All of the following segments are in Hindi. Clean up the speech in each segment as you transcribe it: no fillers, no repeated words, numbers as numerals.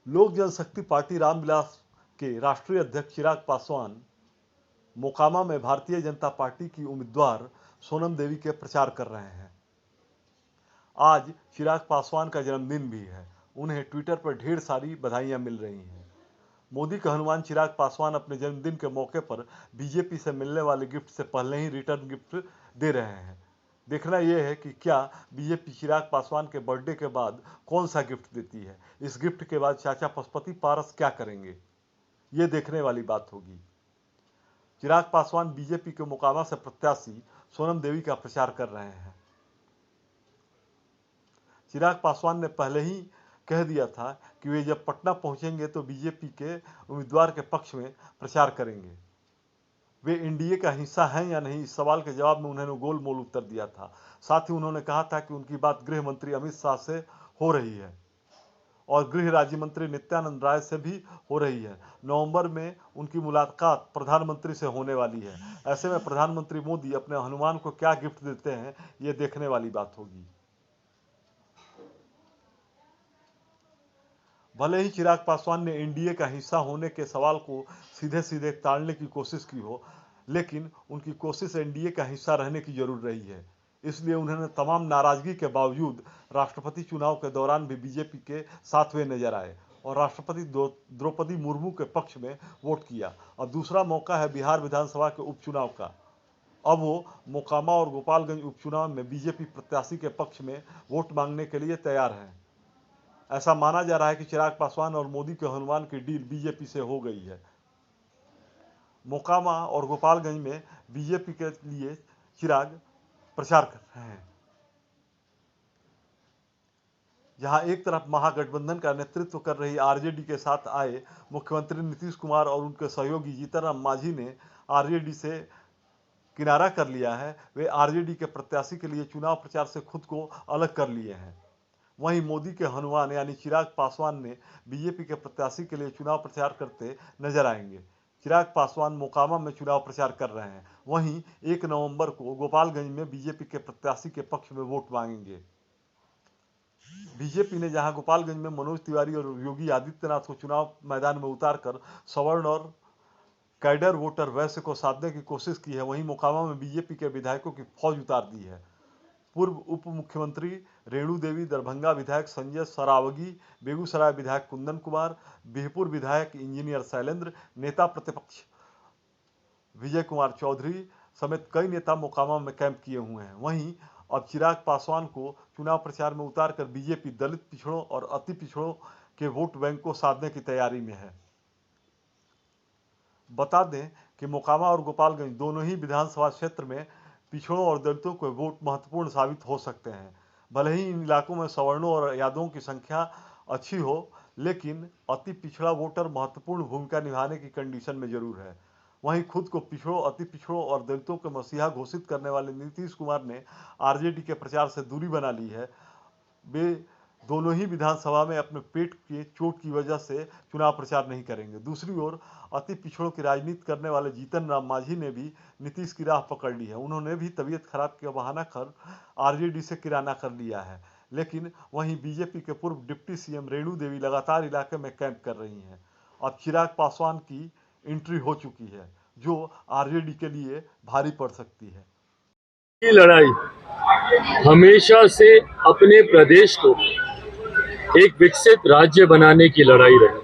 लोक जनशक्ति पार्टी रामविलास के राष्ट्रीय अध्यक्ष चिराग पासवान मोकामा में भारतीय जनता पार्टी की उम्मीदवार सोनम देवी के प्रचार कर रहे हैं। आज चिराग पासवान का जन्मदिन भी है। उन्हें ट्विटर पर ढेर सारी बधाइयां मिल रही हैं। मोदी का हनुमान चिराग पासवान अपने जन्मदिन के मौके पर बीजेपी से मिलने वाले गिफ्ट से पहले ही रिटर्न गिफ्ट दे रहे हैं। देखना यह है कि क्या बीजेपी चिराग पासवान के बर्थडे के बाद कौन सा गिफ्ट देती है। इस गिफ्ट के बाद चाचा पशुपति पारस क्या करेंगे, ये देखने वाली बात होगी। चिराग पासवान बीजेपी के मोकामा से प्रत्याशी सोनम देवी का प्रचार कर रहे हैं। चिराग पासवान ने पहले ही कह दिया था कि वे जब पटना पहुंचेंगे तो बीजेपी के उम्मीदवार के पक्ष में प्रचार करेंगे। वे एनडीए का हिस्सा हैं या नहीं, इस सवाल के जवाब में उन्होंने गोलमोल उत्तर दिया था। साथ ही उन्होंने कहा था कि उनकी बात गृह मंत्री अमित शाह से हो रही है और गृह राज्य मंत्री नित्यानंद राय से भी हो रही है। नवंबर में उनकी मुलाकात प्रधानमंत्री से होने वाली है। ऐसे में प्रधानमंत्री मोदी अपने हनुमान को क्या गिफ्ट देते हैं, ये देखने वाली बात होगी। भले ही चिराग पासवान ने एनडीए का हिस्सा होने के सवाल को सीधे सीधे टालने की कोशिश की हो, लेकिन उनकी कोशिश एनडीए का हिस्सा रहने की जरूर रही है। इसलिए उन्होंने तमाम नाराजगी के बावजूद राष्ट्रपति चुनाव के दौरान भी बीजेपी के साथ वे नजर आए और राष्ट्रपति द्रौपदी मुर्मू के पक्ष में वोट किया। अब दूसरा मौका है बिहार विधानसभा के उपचुनाव का। अब वो मोकामा और गोपालगंज उपचुनाव में बीजेपी प्रत्याशी के पक्ष में वोट मांगने के लिए तैयार हैं। ऐसा माना जा रहा है कि चिराग पासवान और मोदी के हनुमान की डील बीजेपी से हो गई है। मोकामा और गोपालगंज में बीजेपी के लिए चिराग प्रचार कर रहे हैं। जहां एक तरफ महागठबंधन का नेतृत्व कर रही आरजेडी के साथ आए मुख्यमंत्री नीतीश कुमार और उनके सहयोगी जीतन राम मांझी ने आरजेडी से किनारा कर लिया है। वे आरजेडी के प्रत्याशी के लिए चुनाव प्रचार से खुद को अलग कर लिए हैं। वहीं मोदी के हनुमान यानी चिराग पासवान ने बीजेपी के प्रत्याशी के लिए चुनाव प्रचार करते नजर आएंगे। चिराग पासवान मोकामा में चुनाव प्रचार कर रहे हैं। वहीं 1 नवंबर को गोपालगंज में बीजेपी के प्रत्याशी के पक्ष में वोट मांगेंगे। बीजेपी ने जहां गोपालगंज में मनोज तिवारी और योगी आदित्यनाथ को चुनाव मैदान में उतारकर सवर्ण और कैडर वोटर वैश्य को साधने की कोशिश की है, वहीं मोकामा में बीजेपी के विधायकों की फौज उतार दी है। पूर्व उप मुख्यमंत्री रेणु देवी, दरभंगा विधायक संजय सरावगी, बेगूसराय विधायक कुंदन कुमार, बिहपुर विधायक इंजीनियर शैलेंद्र, नेता प्रतिपक्ष विजय कुमार चौधरी समेत कई नेता मोकामा में कैंप किए हुए हैं। वहीं अब चिराग पासवान को चुनाव प्रचार में उतारकर बीजेपी दलित पिछड़ों और अति पिछड़ों के वोट बैंक को साधने की तैयारी में है। बता दें कि मोकामा और गोपालगंज दोनों ही विधानसभा क्षेत्र में पिछड़ों और दलितों के वोट महत्वपूर्ण साबित हो सकते हैं। भले ही इन इलाकों में सवर्णों और यादवों की संख्या अच्छी हो, लेकिन अति पिछड़ा वोटर महत्वपूर्ण भूमिका निभाने की कंडीशन में जरूर है। वहीं खुद को पिछड़ों, अति पिछड़ों और दलितों के मसीहा घोषित करने वाले नीतीश कुमार ने आरजेडी के प्रचार से दूरी बना ली है। वे दोनों ही विधानसभा में अपने पेट के चोट की वजह से चुनाव प्रचार नहीं करेंगे। दूसरी ओर अति पिछड़ों की राजनीति करने वाले जीतन राम मांझी ने भी नीतीश की राह पकड़ ली है। उन्होंने भी तबीयत खराब का बहाना कर आरजेडी से किराना कर लिया है। लेकिन वहीं बीजेपी के पूर्व डिप्टी सीएम रेणु देवी लगातार इलाके में कैंप कर रही हैं। अब चिराग पासवान की एंट्री हो चुकी है, जो आरजेडी के लिए भारी पड़ सकती है। ये लड़ाई हमेशा से अपने प्रदेश को एक विकसित राज्य बनाने की लड़ाई रही।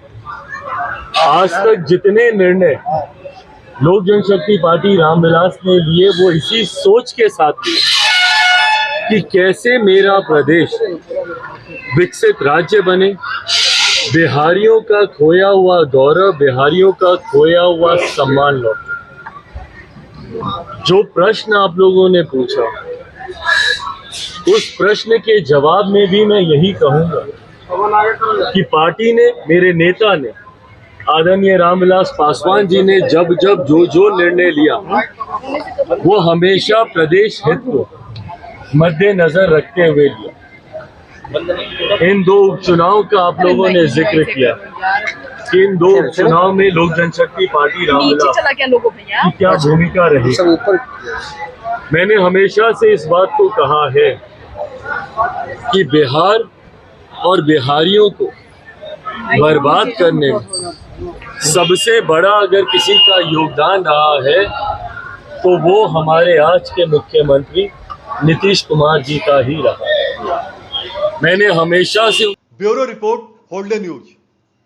आज तक जितने निर्णय लोक जनशक्ति पार्टी रामविलास ने लिए वो इसी सोच के साथ लिए कि कैसे मेरा प्रदेश विकसित राज्य बने, बिहारियों का खोया हुआ गौरव, बिहारियों का खोया हुआ सम्मान लौटे। जो प्रश्न आप लोगों ने पूछा, उस प्रश्न के जवाब में भी मैं यही कहूंगा कि पार्टी ने, मेरे नेता ने, आदरणीय रामविलास पासवान जी ने जब जब जो निर्णय लिया वो हमेशा प्रदेश हित को मद्देनजर रखते हुए लिया। इन 2 उपचुनाव का आप लोगों ने जिक्र किया कि इन 2 उपचुनाव में लोक जनशक्ति पार्टी रामविलास की क्या भूमिका रही। मैंने हमेशा से इस बात को कहा है कि बिहार और बिहारियों को बर्बाद करने में सबसे बड़ा अगर किसी का योगदान रहा है तो वो हमारे आज के मुख्यमंत्री नीतीश कुमार जी का ही रहा है। मैंने हमेशा से ब्यूरो रिपोर्ट, होल्डे न्यूज।